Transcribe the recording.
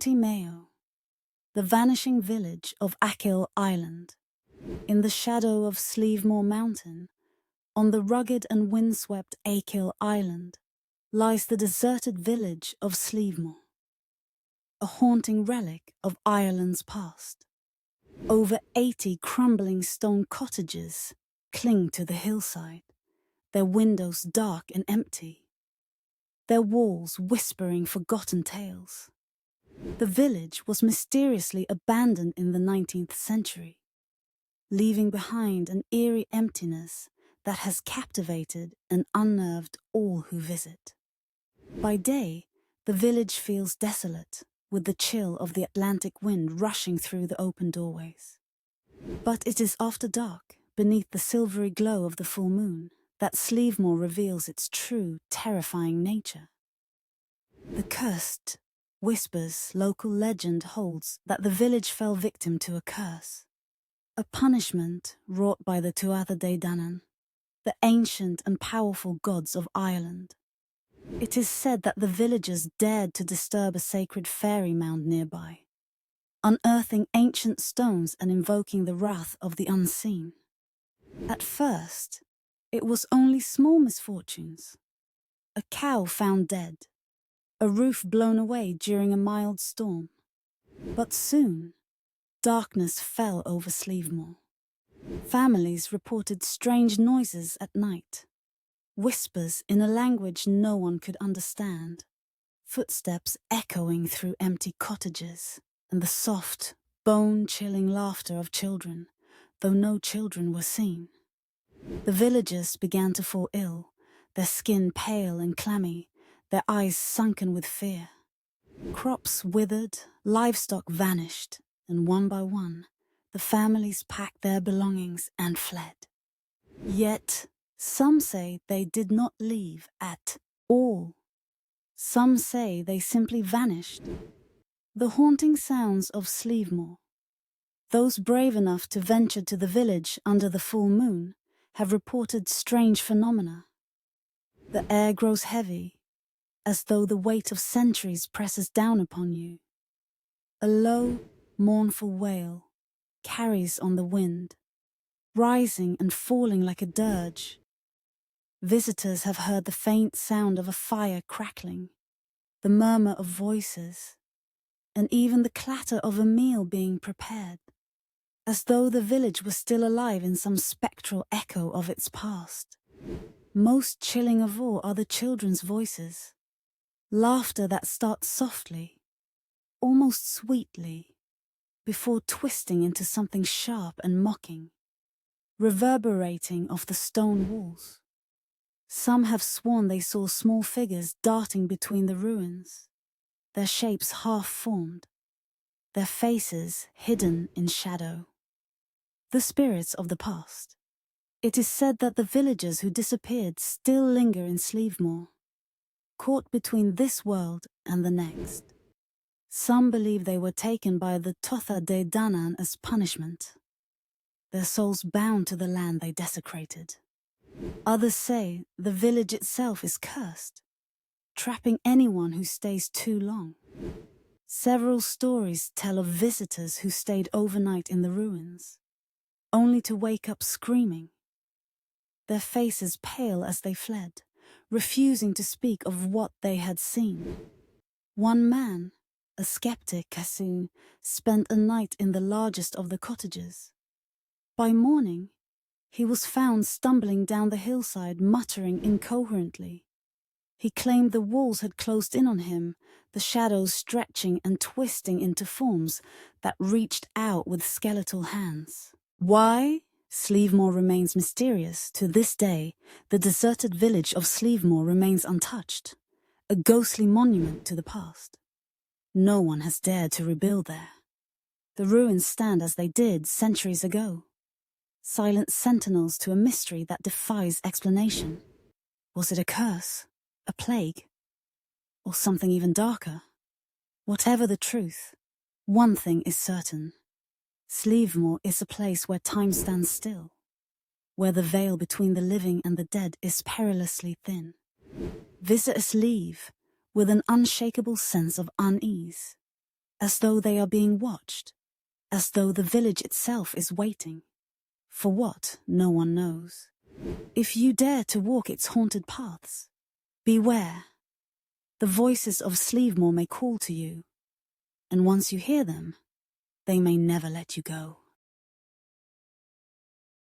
County Mayo, the vanishing village of Achill Island. In the shadow of Slievemore Mountain, on the rugged and windswept Achill Island, lies the deserted village of Slievemore, a haunting relic of Ireland's past. Over 80 crumbling stone cottages cling to the hillside, their windows dark and empty, their walls whispering forgotten tales. The village was mysteriously abandoned in the 19th century, leaving behind an eerie emptiness that has captivated and unnerved all who visit. By day, the village feels desolate, with the chill of the Atlantic wind rushing through the open doorways. But it is after dark, beneath the silvery glow of the full moon, that Slievemore reveals its true, terrifying nature. The cursed, whispers local legend holds that the village fell victim to a curse, a punishment wrought by the Tuatha Dé Danann, the ancient and powerful gods of Ireland. It is said that the villagers dared to disturb a sacred fairy mound nearby, unearthing ancient stones and invoking the wrath of the unseen. At first, it was only small misfortunes. A cow found dead, a roof blown away during a mild storm. But soon, darkness fell over Slievemore. Families reported strange noises at night, whispers in a language no one could understand, footsteps echoing through empty cottages, and the soft, bone-chilling laughter of children, though no children were seen. The villagers began to fall ill, their skin pale and clammy, their eyes sunken with fear. Crops withered, livestock vanished, and one by one, the families packed their belongings and fled. Yet, some say they did not leave at all. Some say they simply vanished. The haunting sounds of Slievemore. Those brave enough to venture to the village under the full moon have reported strange phenomena. The air grows heavy, as though the weight of centuries presses down upon you. A low, mournful wail carries on the wind, rising and falling like a dirge. Visitors have heard the faint sound of a fire crackling, the murmur of voices, and even the clatter of a meal being prepared, as though the village was still alive in some spectral echo of its past. Most chilling of all are the children's voices, laughter that starts softly, almost sweetly, before twisting into something sharp and mocking, reverberating off the stone walls. Some have sworn they saw small figures darting between the ruins, their shapes half-formed, their faces hidden in shadow. The spirits of the past. It is said that the villagers who disappeared still linger in Slievemore, caught between this world and the next. Some believe they were taken by the Tuatha Dé Danann as punishment, their souls bound to the land they desecrated. Others say the village itself is cursed, trapping anyone who stays too long. Several stories tell of visitors who stayed overnight in the ruins, only to wake up screaming, their faces pale as they fled, refusing to speak of what they had seen. One man, a skeptic Cassoon, spent a night in the largest of the cottages. By morning, he was found stumbling down the hillside, muttering incoherently. He claimed the walls had closed in on him, the shadows stretching and twisting into forms that reached out with skeletal hands. Why? Slievemore remains mysterious. To this day, the deserted village of Slievemore remains untouched, a ghostly monument to the past. No one has dared to rebuild there. The ruins stand as they did centuries ago, silent sentinels to a mystery that defies explanation. Was it a curse, a plague, or something even darker? Whatever the truth, one thing is certain. Slievemore is a place where time stands still, where the veil between the living and the dead is perilously thin. Visitors leave with an unshakable sense of unease, as though they are being watched, as though the village itself is waiting. For what, no one knows. If you dare to walk its haunted paths, beware. The voices of Slievemore may call to you, and once you hear them, they may never let you go.